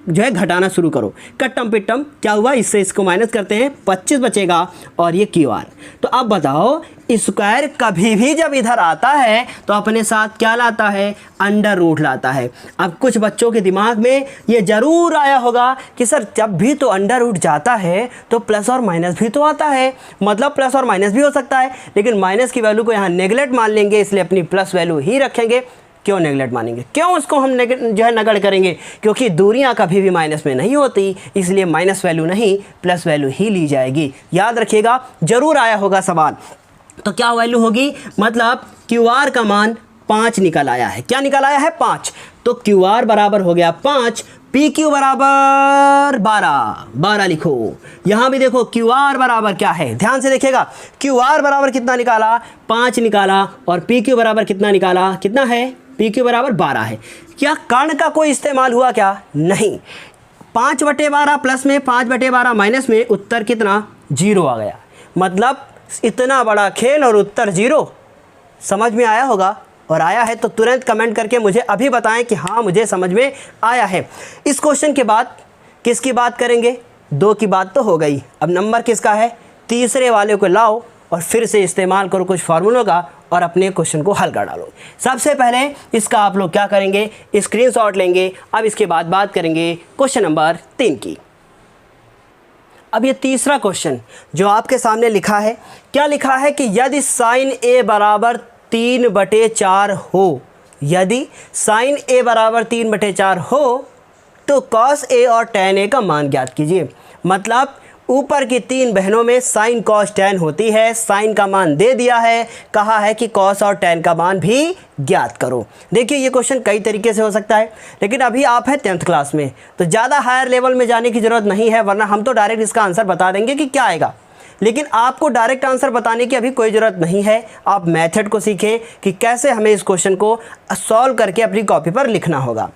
घटाना शुरू करो, कट्टम पिट्टम क्या हुआ, इससे इसको माइनस करते हैं, 25 बचेगा और ये QR। तो अब बताओ, स्क्वायर कभी भी जब इधर आता है तो अपने साथ क्या लाता है, अंडर रूट लाता है। अब कुछ बच्चों के दिमाग में ये ज़रूर आया होगा कि सर जब भी तो अंडर रूट जाता है तो प्लस और माइनस भी तो आता है, मतलब प्लस और माइनस भी हो सकता है, लेकिन माइनस की वैल्यू को यहाँ नेगलेक्ट मान लेंगे, इसलिए अपनी प्लस वैल्यू ही रखेंगे। क्यों नेगलेक्ट मानेंगे, क्यों उसको हम जो है नगड़ करेंगे, क्योंकि दूरियां कभी भी माइनस में नहीं होती, इसलिए माइनस वैल्यू नहीं प्लस वैल्यू ही ली जाएगी। याद रखिएगा, जरूर आया होगा सवाल। तो क्या वैल्यू होगी, मतलब QR का मान 5 निकल आया है। क्या निकल आया है, 5। तो QR बराबर हो गया 5, PQ बराबर 12 लिखो। यहाँ भी देखो QR बराबर क्या है, ध्यान से देखिएगा, QR बराबर कितना निकाला, 5 निकाला, और PQ बराबर कितना निकाला, कितना है, PQ बराबर 12 है। क्या कर्ण का कोई इस्तेमाल हुआ क्या, नहीं। 5/12 प्लस में, 5/12 माइनस में, उत्तर कितना, 0 आ गया। मतलब इतना बड़ा खेल और उत्तर 0। समझ में आया होगा, और आया है तो तुरंत कमेंट करके मुझे अभी बताएं कि हाँ मुझे समझ में आया है। इस क्वेश्चन के बाद किसकी बात करेंगे, 2 की बात तो हो गई, अब नंबर किसका है, तीसरे वाले को लाओ और फिर से इस्तेमाल करो कुछ फार्मूलों का और अपने क्वेश्चन को हल कर डालो। सबसे पहले इसका आप लोग क्या करेंगे, स्क्रीनशॉट लेंगे। अब इसके बाद बात करेंगे क्वेश्चन नंबर 3 की। अब ये तीसरा क्वेश्चन जो आपके सामने लिखा है, क्या लिखा है कि यदि साइन ए बराबर 3/4 हो, यदि साइन ए बराबर 3/4 हो तो कॉस ए और tan ए का मान ज्ञात कीजिए। मतलब ऊपर की 3 बहनों में साइन कॉस tan होती है, साइन का मान दे दिया है, कहा है कि कॉस और tan का मान भी ज्ञात करो। देखिए ये क्वेश्चन कई तरीके से हो सकता है, लेकिन अभी आप हैं 10th क्लास में तो ज़्यादा हायर लेवल में जाने की ज़रूरत नहीं है, वरना हम तो डायरेक्ट इसका आंसर बता देंगे कि क्या आएगा। लेकिन आपको डायरेक्ट आंसर बताने की अभी कोई ज़रूरत नहीं है, आप मेथड को सीखें कि कैसे हमें इस क्वेश्चन को सॉल्व करके अपनी कॉपी पर लिखना होगा।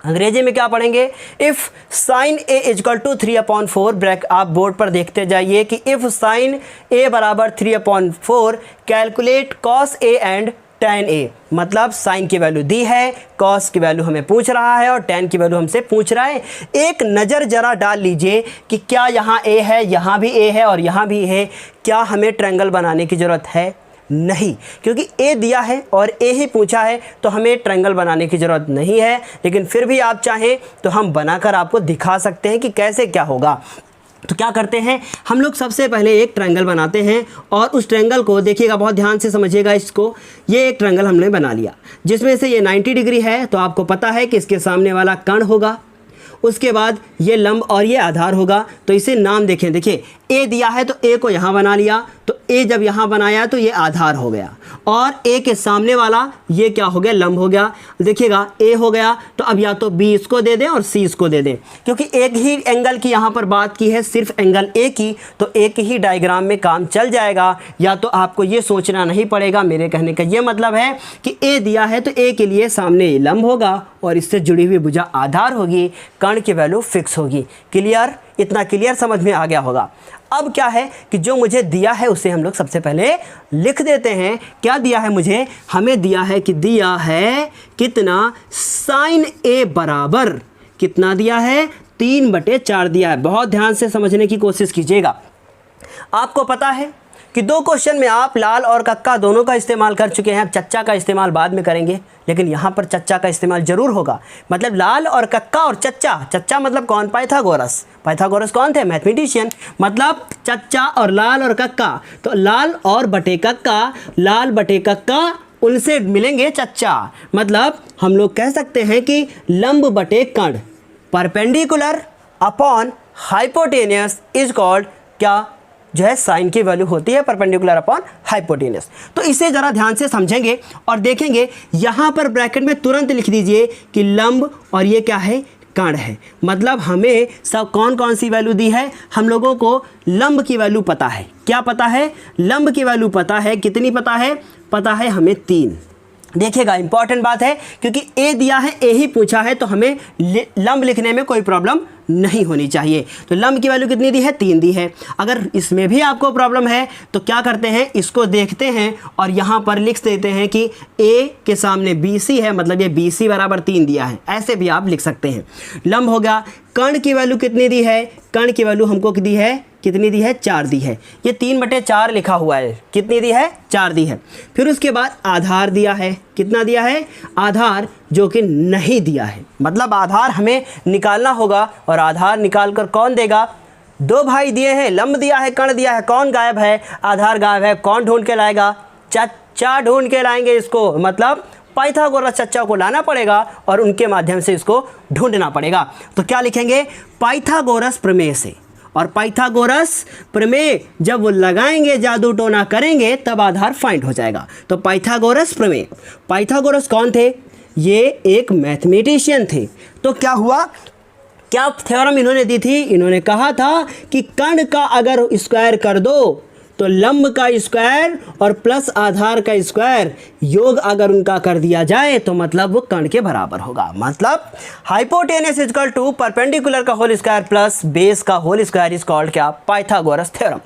अंग्रेजी में क्या पढ़ेंगे, if sine A is equal to 3/4 ब्रैक, आप बोर्ड पर देखते जाइए कि इफ़ साइन ए बराबर 3/4 calculate cos A and tan A. मतलब साइन की वैल्यू दी है, कॉस की वैल्यू हमें पूछ रहा है और tan की वैल्यू हमसे पूछ रहा है। एक नज़र जरा डाल लीजिए कि क्या यहाँ a है, यहाँ भी a है और यहाँ भी है। क्या हमें ट्रायंगल बनाने की ज़रूरत है? नहीं, क्योंकि a दिया है और a ही पूछा है तो हमें ट्रायंगल बनाने की ज़रूरत नहीं है। लेकिन फिर भी आप चाहें तो हम बनाकर आपको दिखा सकते हैं कि कैसे क्या होगा। तो क्या करते हैं हम लोग, सबसे पहले एक ट्रायंगल बनाते हैं और उस ट्रायंगल को देखिएगा, बहुत ध्यान से समझिएगा इसको। ये एक ट्रायंगल हमने बना लिया जिसमें से ये 90 डिग्री है, तो आपको पता है कि इसके सामने वाला कर्ण होगा, उसके बाद ये लंब और ये आधार होगा। तो इसे नाम देखें, देखिए ए दिया है तो ए को यहाँ बना लिया, तो ए जब यहाँ बनाया तो ये आधार हो गया और ए के सामने वाला ये क्या हो गया, लंब हो गया। देखिएगा ए हो गया, तो अब या तो बी इसको दे दें और सी इसको दे दें, क्योंकि एक ही एंगल की यहाँ पर बात की है, सिर्फ एंगल ए की, तो एक ही डायग्राम में काम चल जाएगा। या तो आपको ये सोचना नहीं पड़ेगा। मेरे कहने का ये मतलब है कि ए दिया है तो ए के लिए सामने ये लंब होगा और इससे जुड़ी हुई भुजा आधार होगी, कर्ण की वैल्यू फिक्स होगी। क्लियर? इतना क्लियर समझ में आ गया होगा। अब क्या है कि जो मुझे दिया है उसे हम लोग सबसे पहले लिख देते हैं। क्या दिया है मुझे? हमें दिया है कि दिया है कितना, साइन ए बराबर कितना दिया है, 3/4 दिया है। बहुत ध्यान से समझने की कोशिश कीजिएगा। आपको पता है कि 2 क्वेश्चन में आप लाल और कक्का दोनों का इस्तेमाल कर चुके हैं। अब चच्चा का इस्तेमाल बाद में करेंगे, लेकिन यहाँ पर चच्चा का इस्तेमाल ज़रूर होगा। मतलब लाल और कक्का और चच्चा, चच्चा मतलब कौन? पाइथागोरस। पाइथागोरस कौन थे? मैथमेटिशियन। मतलब चच्चा और लाल और कक्का, तो लाल और बटे कक्का, लाल बटे कक्का, उनसे मिलेंगे चच्चा। मतलब हम लोग कह सकते हैं कि लंब बटे कर्ण, perpendicular upon hypotenuse is called क्या, जो है साइन की वैल्यू होती है परपेंडिकुलर अपॉन हाइपोटेनस। तो इसे ज़रा ध्यान से समझेंगे और देखेंगे। यहाँ पर ब्रैकेट में तुरंत लिख दीजिए कि लंब और ये क्या है, कर्ण है। मतलब हमें सब कौन कौन सी वैल्यू दी है, हम लोगों को लंब की वैल्यू पता है। क्या पता है? लंब की वैल्यू पता है। कितनी पता है? पता है हमें 3। देखिएगा इंपॉर्टेंट बात है, क्योंकि ए दिया है, ए ही पूछा है, तो हमें लंब लिखने में कोई प्रॉब्लम नहीं होनी चाहिए। तो लंब की वैल्यू कितनी दी है? 3 दी है। अगर इसमें भी आपको प्रॉब्लम है तो क्या करते हैं, इसको देखते हैं और यहाँ पर लिख देते हैं कि ए के सामने बी सी है, मतलब ये बी सी बराबर 3 दिया है। ऐसे भी आप लिख सकते हैं। लंब हो गया। कर्ण की वैल्यू कितनी दी है? कर्ण की वैल्यू हमको दी है, कितनी दी है? 4 दी है। ये 3/4 लिखा हुआ है। कितनी दी है? 4 दी है। फिर उसके बाद आधार दिया है। कितना दिया है? आधार, जो कि नहीं दिया है। मतलब आधार हमें निकालना होगा और आधार निकाल कर कौन देगा? 2 भाई दिए हैं, लंब दिया है, कर्ण दिया है, कौन गायब है? आधार गायब है। कौन ढूंढ के लाएगा? चच्चा ढूंढ के लाएंगे इसको। मतलब पाइथागोरस चच्चा को लाना पड़ेगा और उनके माध्यम से इसको ढूंढना पड़ेगा। तो क्या लिखेंगे? पाइथागोरस प्रमेय से। और पाइथागोरस प्रमेय जब वो लगाएंगे, जादू टोना करेंगे, तब आधार फाइंड हो जाएगा। तो पाइथागोरस प्रमेय। पाइथागोरस कौन थे? ये एक मैथमेटिशियन थे। तो क्या हुआ, क्या थ्योरम इन्होंने दी थी? इन्होंने कहा था कि कर्ण का अगर स्क्वायर कर दो तो लंब का स्क्वायर और प्लस आधार का स्क्वायर योग अगर उनका कर दिया जाए तो मतलब वो कर्ण के बराबर होगा। मतलब hypotenuse is equal to perpendicular का होल स्क्वायर प्लस बेस का होल स्क्वायर इज कॉल्ड क्या? Pythagoras theorem.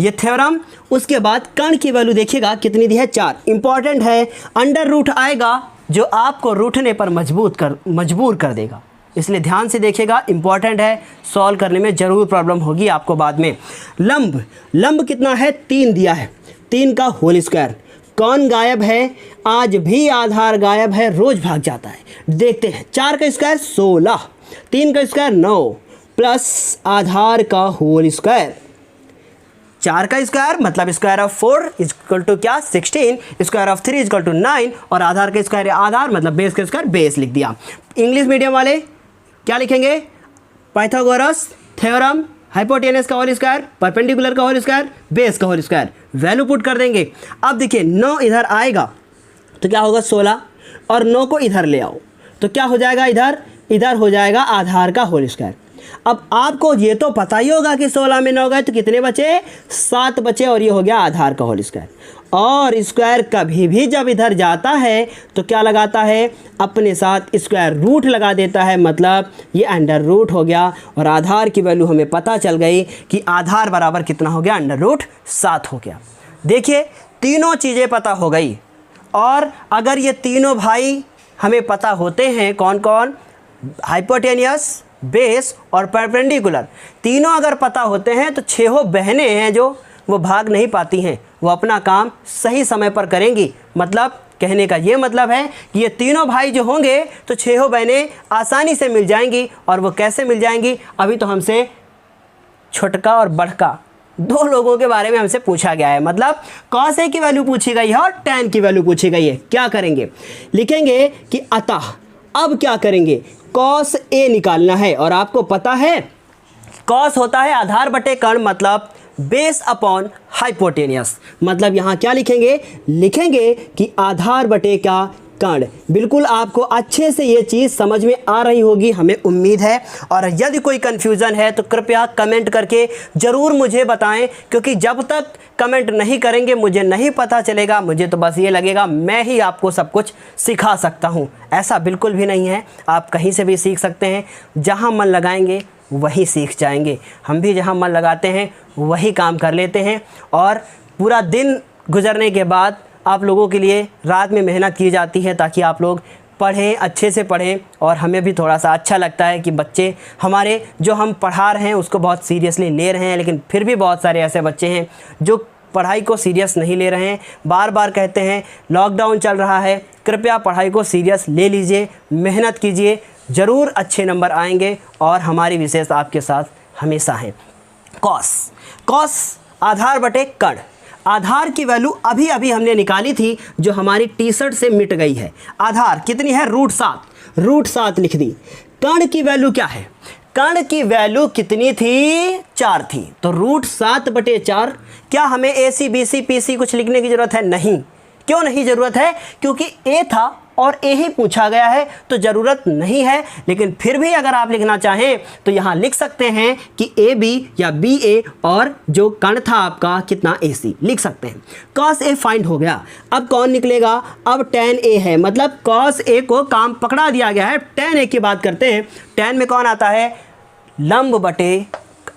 ये थ्योरम। उसके बाद कर्ण की वैल्यू देखिएगा कितनी दी है? 4। इंपॉर्टेंट है, अंडर रूट आएगा जो आपको रूठने पर मजबूर कर देगा, इसलिए ध्यान से देखिएगा, इंपॉर्टेंट है, सॉल्व करने में ज़रूर प्रॉब्लम होगी आपको बाद में। लंब, लंब कितना है? 3 दिया है। 3 का होल स्क्वायर। कौन गायब है? आज भी आधार गायब है, रोज भाग जाता है। देखते हैं। 4 का स्क्वायर 16, 3 का स्क्वायर 9, प्लस आधार का होल स्क्वायर। 4 का स्क्वायर मतलब स्क्वायर ऑफ 4 इक्वल टू क्या 16, स्क्वायर ऑफ 3 इक्वल टू 9 और आधार का स्क्वायर आधार मतलब बेस का स्क्वायर बेस लिख दिया। इंग्लिश मीडियम वाले क्या लिखेंगे, पाइथागोरस थ्योरम, हाइपोटेनस का होल स्क्वायर, परपेंडिकुलर का होल स्क्वायर, बेस का होल स्क्वायर, वैल्यू पुट कर देंगे। अब देखिए 9 इधर आएगा तो क्या होगा 16 और 9 को इधर ले आओ तो क्या हो जाएगा, इधर हो जाएगा आधार का होल स्क्वायर। अब आपको ये तो पता ही होगा कि 16 में 9 गए तो कितने बचे, 7 बचे और ये हो गया आधार का होल स्क्वायर। और स्क्वायर कभी भी जब इधर जाता है तो क्या लगाता है, अपने साथ स्क्वायर रूट लगा देता है, मतलब ये अंडर रूट हो गया और आधार की वैल्यू हमें पता चल गई कि आधार बराबर कितना हो गया, अंडर रूट 7 हो गया। देखिए तीनों चीज़ें पता हो गई। और अगर ये तीनों भाई हमें पता होते हैं, कौन कौन, हाइपोटेनियस, बेस और परपेंडिकुलर, तीनों अगर पता होते हैं तो 6 बहनें हैं जो वो भाग नहीं पाती हैं, वो अपना काम सही समय पर करेंगी। मतलब कहने का ये मतलब है कि ये तीनों भाई जो होंगे तो 6 बहनें आसानी से मिल जाएंगी। और वो कैसे मिल जाएंगी, अभी तो हमसे छोटका और बड़का 2 लोगों के बारे में हमसे पूछा गया है। मतलब cos A की वैल्यू पूछी गई है और tan की वैल्यू पूछी गई है। क्या करेंगे, लिखेंगे कि अतः अब क्या करेंगे, cos A निकालना है। और आपको पता है cos होता है आधार बटे कर्ण मतलब बेस अपॉन हाइपोटेनियस। मतलब यहाँ क्या लिखेंगे, लिखेंगे कि आधार बटे क्या कर्ण। बिल्कुल आपको अच्छे से ये चीज़ समझ में आ रही होगी, हमें उम्मीद है। और यदि कोई कन्फ्यूज़न है तो कृपया कमेंट करके ज़रूर मुझे बताएं, क्योंकि जब तक कमेंट नहीं करेंगे मुझे नहीं पता चलेगा। मुझे तो बस ये लगेगा मैं ही आपको सब कुछ सिखा सकता हूँ, ऐसा बिल्कुल भी नहीं है। आप कहीं से भी सीख सकते हैं, जहाँ मन लगाएंगे वहीं सीख जाएंगे। हम भी जहाँ मन लगाते हैं वही काम कर लेते हैं। और पूरा दिन गुजरने के बाद आप लोगों के लिए रात में मेहनत की जाती है ताकि आप लोग पढ़ें, अच्छे से पढ़ें। और हमें भी थोड़ा सा अच्छा लगता है कि बच्चे हमारे जो हम पढ़ा रहे हैं उसको बहुत सीरियसली ले रहे हैं। लेकिन फिर भी बहुत सारे ऐसे बच्चे हैं जो पढ़ाई को सीरियस नहीं ले रहे हैं, बार बार कहते हैं लॉकडाउन चल रहा है, कृपया पढ़ाई को सीरियस ले लीजिए, मेहनत कीजिए, ज़रूर अच्छे नंबर आएंगे और हमारी विशेष आपके साथ हमेशा हैं। कॉस आधार बटे कर्ण। आधार की वैल्यू अभी अभी हमने निकाली थी जो हमारी टी-शर्ट से मिट गई है। आधार कितनी है, √7 लिख दी। कर्ण की वैल्यू क्या है, कर्ण की वैल्यू कितनी थी, 4 थी। तो √7/4। क्या हमें AC BC PC कुछ लिखने की ज़रूरत है, नहीं। क्यों नहीं ज़रूरत है, क्योंकि A था और A ही पूछा गया है तो ज़रूरत नहीं है। लेकिन फिर भी अगर आप लिखना चाहें तो यहाँ लिख सकते हैं कि AB या BA और जो कर्ण था आपका कितना AC लिख सकते हैं। cos A फाइंड हो गया। अब कौन निकलेगा, अब tan A है, मतलब cos A को काम पकड़ा दिया गया है। tan A की बात करते हैं, tan में कौन आता है, लंब बटे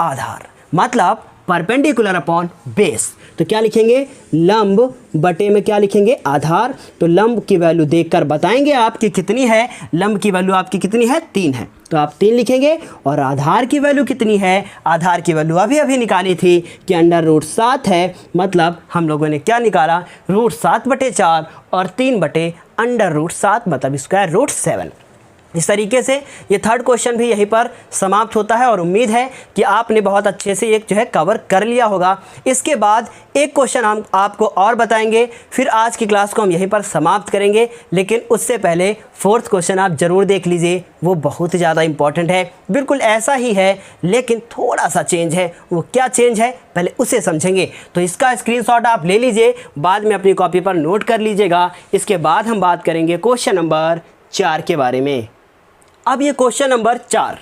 आधार मतलब परपेंडिकुलर अपॉन बेस। तो क्या लिखेंगे, लंब बटे में क्या लिखेंगे, आधार। तो लंब की वैल्यू देखकर बताएंगे आपकी कितनी है, लंब की वैल्यू आपकी कितनी है, 3 है, तो आप 3 लिखेंगे। और आधार की वैल्यू कितनी है, आधार की वैल्यू अभी अभी निकाली थी कि √7 है। मतलब हम लोगों ने क्या निकाला, √7/4 और 3/√7 मतलब √7। इस तरीके से ये थर्ड क्वेश्चन भी यहीं पर समाप्त होता है। और उम्मीद है कि आपने बहुत अच्छे से एक जो है कवर कर लिया होगा। इसके बाद एक क्वेश्चन हम आपको और बताएंगे, फिर आज की क्लास को हम यहीं पर समाप्त करेंगे। लेकिन उससे पहले 4th क्वेश्चन आप ज़रूर देख लीजिए, वो बहुत ज़्यादा इंपॉर्टेंट है। बिल्कुल ऐसा ही है लेकिन थोड़ा सा चेंज है। वो क्या चेंज है पहले उसे समझेंगे। तो इसका स्क्रीनशॉट आप ले लीजिए, बाद में अपनी कॉपी पर नोट कर लीजिएगा। इसके बाद हम बात करेंगे क्वेश्चन नंबर 4 के बारे में। अब ये क्वेश्चन नंबर 4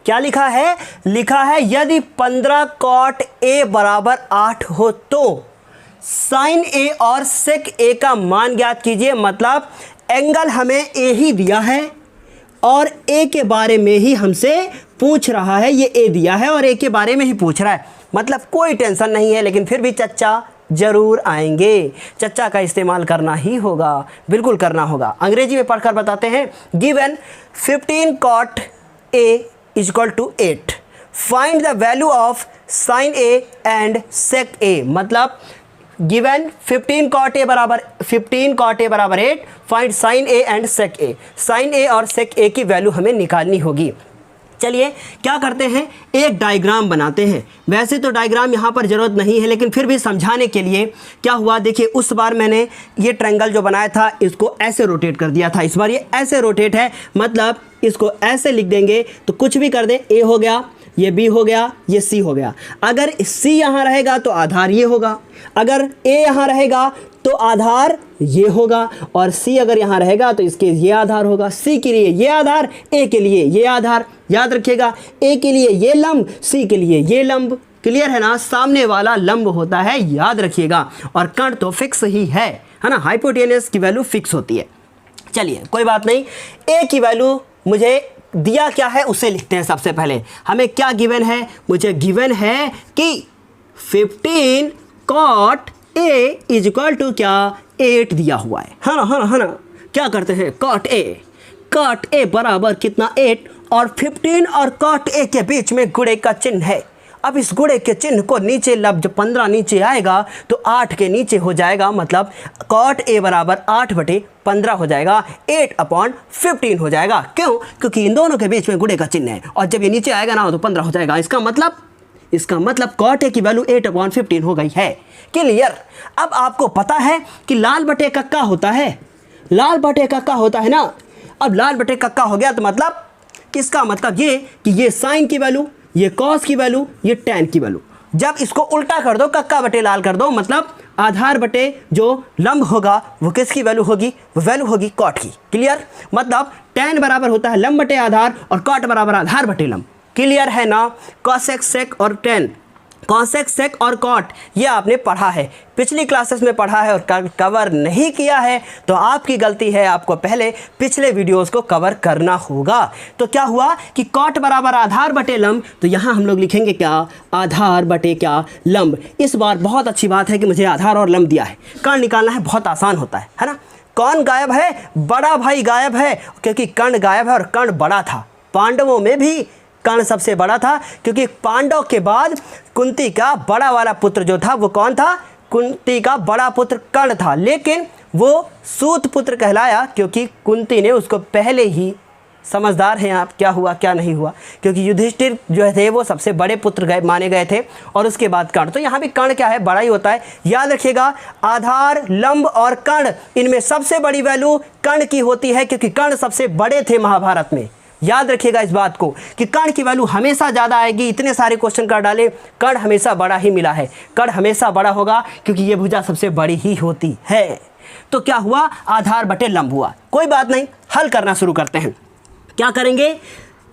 क्या लिखा है, लिखा है यदि 15 cot A बराबर 8 हो तो sin A और sec A का मान ज्ञात कीजिए। मतलब एंगल हमें A ही दिया है और A के बारे में ही हमसे पूछ रहा है। ये A दिया है और A के बारे में ही पूछ रहा है, मतलब कोई टेंशन नहीं है। लेकिन फिर भी चच्चा ज़रूर आएंगे, चच्चा का इस्तेमाल करना ही होगा, बिल्कुल करना होगा। अंग्रेजी में पढ़कर बताते हैं, given 15 cot A = 8, find the value of sin A and sec A। मतलब गिवन 15 cot A बराबर 8, find sin A and sec A। sin A और sec A की वैल्यू हमें निकालनी होगी। चलिए क्या करते हैं, एक डायग्राम बनाते हैं। वैसे तो डायग्राम यहाँ पर ज़रूरत नहीं है, लेकिन फिर भी समझाने के लिए क्या हुआ, देखिए उस बार मैंने ये ट्रायंगल जो बनाया था इसको ऐसे रोटेट कर दिया था, इस बार ये ऐसे रोटेट है, मतलब इसको ऐसे लिख देंगे तो कुछ भी कर दें, ए हो गया, ये बी हो गया, ये सी हो गया। अगर सी यहाँ रहेगा तो आधार ये होगा, अगर ए यहाँ रहेगा तो आधार ये होगा, और सी अगर यहाँ रहेगा तो इसके ये आधार होगा। सी के लिए ये आधार, ए के लिए ये आधार। याद रखिएगा, ए के लिए ये लंब, सी के लिए ये लंब। क्लियर है ना, सामने वाला लंब होता है, याद रखिएगा। और कर्ण तो फिक्स ही है ना, हाइपोटेनस की वैल्यू फिक्स होती है। चलिए कोई बात नहीं, ए की वैल्यू मुझे दिया क्या है उसे लिखते हैं। सबसे पहले हमें क्या गिवन है, मुझे गिवन है कि 15 cot A is equal to क्या 8 दिया हुआ है ना। क्या करते हैं, cot A बराबर कितना 8, और 15 और cot A के बीच में गुणे का चिन्ह है। अब इस गुणे के चिन्ह को नीचे लब, जब 15 नीचे आएगा तो 8 के नीचे हो जाएगा, मतलब cot A बराबर 8/15 हो जाएगा, 8/15 हो जाएगा। क्यों, क्योंकि इन दोनों के बीच में गुणे का चिन्ह है, और जब ये नीचे आएगा ना तो 15 हो जाएगा। इसका मतलब cot A की वैल्यू 8/15 हो गई है। क्लियर। अब आपको पता है कि लाल बटे कक्का होता है, लाल बटे कक्का होता है ना। अब लाल बटे कक्का हो गया तो मतलब किसका, मतलब ये कि ये साइन की वैल्यू, ये कॉस की वैल्यू, ये टैन की वैल्यू। जब इसको उल्टा कर दो, कक्का बटे लाल कर दो, मतलब आधार बटे जो लंब होगा वो किसकी वैल्यू होगी, वो वैल्यू होगी कॉट की। क्लियर। मतलब टैन बराबर होता है लंब बटे आधार, और कॉट बराबर आधार बटे लंब। क्लियर है ना। कॉसेक सेक और टैन, कॉसेक सेक और कॉट ये आपने पढ़ा है, पिछली क्लासेस में पढ़ा है, और कवर नहीं किया है तो आपकी गलती है, आपको पहले पिछले वीडियोस को कवर करना होगा। तो क्या हुआ कि कॉट बराबर आधार बटे लंब, तो यहाँ हम लोग लिखेंगे क्या, आधार बटे क्या लंब। इस बार बहुत अच्छी बात है कि मुझे आधार और लंब दिया है, कर्ण निकालना है, बहुत आसान होता है ना। कौन गायब है, बड़ा भाई गायब है, क्योंकि कर्ण गायब है और कर्ण बड़ा था। पांडवों में भी कर्ण सबसे बड़ा था, क्योंकि पांडव के बाद कुंती का बड़ा वाला पुत्र जो था वो कौन था, कुंती का बड़ा पुत्र कर्ण था, लेकिन वो सूत पुत्र कहलाया क्योंकि कुंती ने उसको पहले ही, समझदार हैं आप, क्या हुआ क्या नहीं हुआ, क्योंकि युधिष्ठिर जो थे वो सबसे बड़े पुत्र माने गए थे, और उसके बाद कर्ण। तो यहाँ भी कर्ण क्या है, बड़ा ही होता है। याद रखिएगा, आधार लंब और कर्ण, इनमें सबसे बड़ी वैल्यू कर्ण की होती है, क्योंकि कर्ण सबसे बड़े थे महाभारत में। याद रखिएगा इस बात को कि कर्ण की वैल्यू हमेशा ज़्यादा आएगी। इतने सारे क्वेश्चन कर डाले, कर्ण हमेशा बड़ा ही मिला है, कर्ण हमेशा बड़ा होगा क्योंकि ये भुजा सबसे बड़ी ही होती है। तो क्या हुआ, आधार बटे लंब हुआ। कोई बात नहीं, हल करना शुरू करते हैं। क्या करेंगे,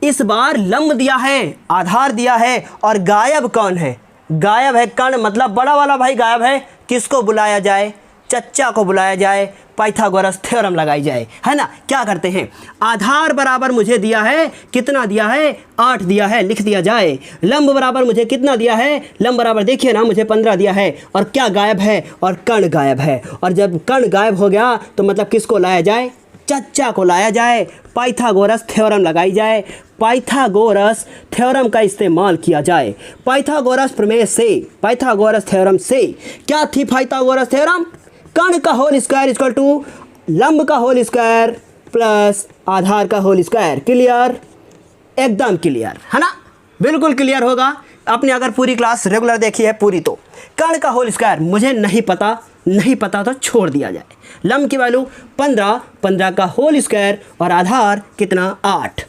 इस बार लंब दिया है, आधार दिया है, और गायब कौन है, गायब है कर्ण, मतलब बड़ा वाला भाई गायब है। किसको बुलाया जाए, चच्चा को बुलाया जाए, पाइथागोरस थ्योरम लगाई जाए, है ना। क्या करते हैं, आधार बराबर मुझे दिया है, कितना दिया है, 8 दिया है, लिख दिया जाए। लंब बराबर मुझे कितना दिया है, लंब बराबर देखिए ना, मुझे 15 दिया है, और क्या गायब है, और कर्ण गायब है। और जब कर्ण गायब हो गया तो मतलब किसको लाया जाए, चच्चा को लाया जाए, पाइथागोरस थ्योरम लगाई जाए, पाइथागोरस थ्योरम का इस्तेमाल किया जाए। पाइथागोरस प्रमेय से, पाइथागोरस थ्योरम से क्या थी पाइथागोरस थ्योरम, कर्ण का होल स्क्वायर इक्वल टू लंब का होल स्क्वायर प्लस आधार का होल स्क्वायर। क्लियर, एकदम क्लियर है ना, बिल्कुल क्लियर होगा। आपने अगर पूरी क्लास रेगुलर देखी है पूरी, तो कर्ण का होल स्क्वायर मुझे नहीं पता तो छोड़ दिया जाए। लंब की वैल्यू 15 का होल स्क्वायर, और आधार कितना 8।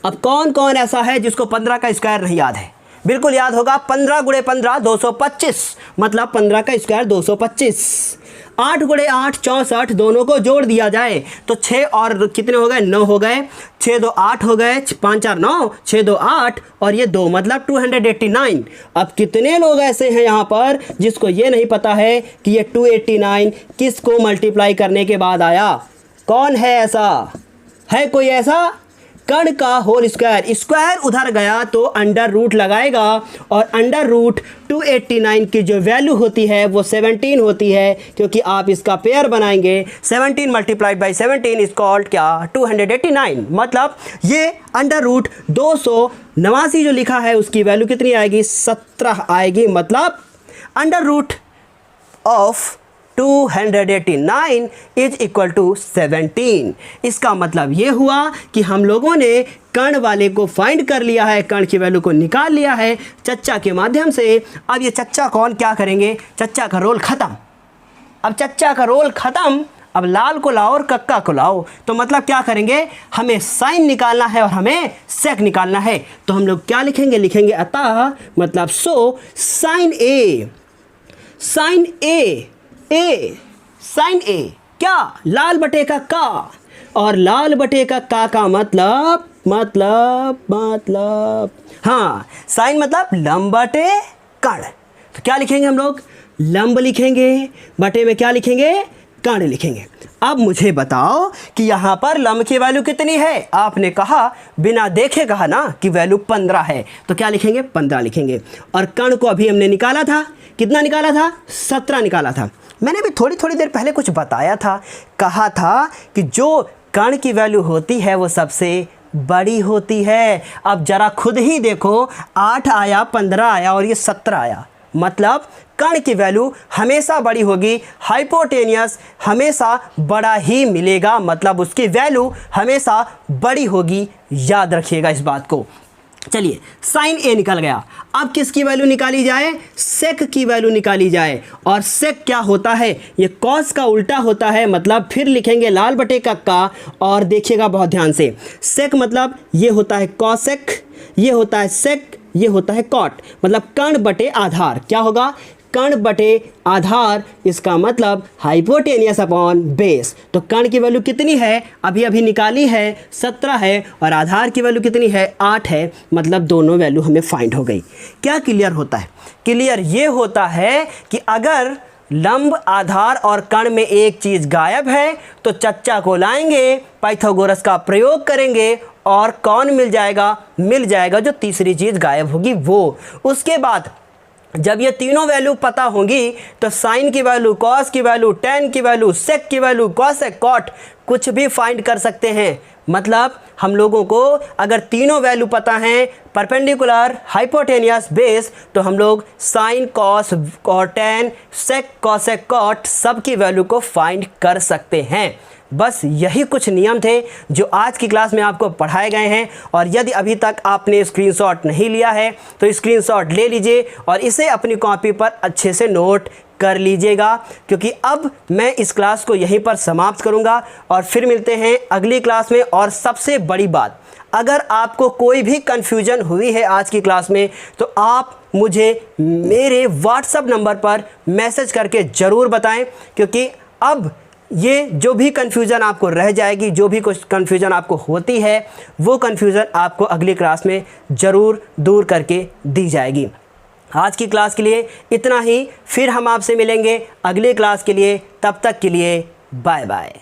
अब कौन कौन ऐसा है जिसको 15 का स्क्वायर नहीं याद है, बिल्कुल याद होगा। 15 × 15 225, मतलब 15 का स्क्वायर 225। 8 × 8 64, दोनों को जोड़ दिया जाए तो 6 और कितने हो गए, 9 हो गए। 6 2 8 हो गए, 5 4 9, 6 2 8, और ये 2 मतलब 289। अब कितने लोग ऐसे हैं यहाँ पर जिसको ये नहीं पता है कि ये 289 किसको मल्टीप्लाई करने के बाद आया, कौन है ऐसा, है कोई ऐसा। कर्ण का होल स्क्वायर, स्क्वायर उधर गया तो अंडर रूट लगाएगा, और अंडर रूट 289 की जो वैल्यू होती है वो 17 होती है, क्योंकि आप इसका पेयर बनाएंगे। 17 × 17 इज कॉल्ड क्या, 289। मतलब ये अंडर रूट 289 जो लिखा है उसकी वैल्यू कितनी आएगी, 17 आएगी। मतलब under root of 289 is equal to 17। इसका मतलब ये हुआ कि हम लोगों ने कण वाले को फाइंड कर लिया है, कण की वैल्यू को निकाल लिया है चच्चा के माध्यम से। अब ये चच्चा कौन क्या करेंगे, चच्चा का रोल ख़त्म। अब चच्चा का रोल ख़त्म, अब लाल को लाओ और कक्का को लाओ। तो मतलब क्या करेंगे, हमें साइन निकालना है और हमें सेक निकालना है। तो हम लोग क्या लिखेंगे, लिखेंगे अतः मतलब सो साइन ए, साइन ए, साइन ए क्या, लाल बटे का का, और लाल बटे का मतलब हाँ, साइन मतलब लंब बटे कण। तो क्या लिखेंगे हम लोग, लंब लिखेंगे, बटे में क्या लिखेंगे, कण लिखेंगे। अब मुझे बताओ कि यहाँ पर लंब की वैल्यू कितनी है। आपने कहा, बिना देखे कहा ना कि वैल्यू 15 है, तो क्या लिखेंगे, 15 लिखेंगे। और कण को अभी हमने निकाला था, कितना निकाला था, 17 निकाला था। मैंने भी थोड़ी देर पहले कुछ बताया था, कहा था कि जो कण की वैल्यू होती है वो सबसे बड़ी होती है। अब जरा खुद ही देखो, 8 आया, 15 आया और ये 17 आया, मतलब कण की वैल्यू हमेशा बड़ी होगी, हाइपोटेनियस हमेशा बड़ा ही मिलेगा, मतलब उसकी वैल्यू हमेशा बड़ी होगी। याद रखिएगा इस बात को। चलिए, साइन ए निकल गया। अब किसकी वैल्यू निकाली जाए, सेक की वैल्यू निकाली जाए। और सेक क्या होता है, ये कॉस का उल्टा होता है, मतलब फिर लिखेंगे लाल बटे का। और देखिएगा बहुत ध्यान से, सेक मतलब ये होता है कॉसेक, ये होता है सेक, ये होता है कॉट, मतलब कण बटे आधार। क्या होगा, कण बटे आधार, इसका मतलब हाइपोटेनियस अपॉन बेस। तो कण की वैल्यू कितनी है, अभी निकाली है, 17 है, और आधार की वैल्यू कितनी है, 8 है, मतलब दोनों वैल्यू हमें फाइंड हो गई। क्या क्लियर होता है, क्लियर ये होता है कि अगर लंब, आधार और कण में एक चीज़ गायब है तो चच्चा को लाएंगे, पाइथागोरस का प्रयोग करेंगे और कौन मिल जाएगा, मिल जाएगा जो तीसरी चीज़ गायब होगी वो। उसके बाद जब ये तीनों वैल्यू पता होंगी तो साइन की वैल्यू, कॉस की वैल्यू, टेन की वैल्यू, सेक की वैल्यू, कॉसेक, कॉट, कुछ भी फाइंड कर सकते हैं। मतलब हम लोगों को अगर तीनों वैल्यू पता हैं, परपेंडिकुलर, हाइपोटेनियस, बेस, तो हम लोग साइन, कॉस और टेन, सेक, कॉसेक, कॉट सब की वैल्यू को फाइंड कर सकते हैं। बस यही कुछ नियम थे जो आज की क्लास में आपको पढ़ाए गए हैं। और यदि अभी तक आपने स्क्रीनशॉट नहीं लिया है तो स्क्रीनशॉट ले लीजिए और इसे अपनी कॉपी पर अच्छे से नोट कर लीजिएगा, क्योंकि अब मैं इस क्लास को यहीं पर समाप्त करूंगा और फिर मिलते हैं अगली क्लास में। और सबसे बड़ी बात, अगर आपको कोई भी कन्फ्यूजन हुई है आज की क्लास में तो आप मुझे मेरे व्हाट्सएप नंबर पर मैसेज करके ज़रूर बताएं, क्योंकि अब ये जो भी कन्फ्यूज़न आपको रह जाएगी, जो भी कुछ कन्फ्यूज़न आपको होती है, वो कन्फ्यूज़न आपको अगली क्लास में ज़रूर दूर करके दी जाएगी। आज की क्लास के लिए इतना ही, फिर हम आपसे मिलेंगे अगली क्लास के लिए। तब तक के लिए बाय बाय।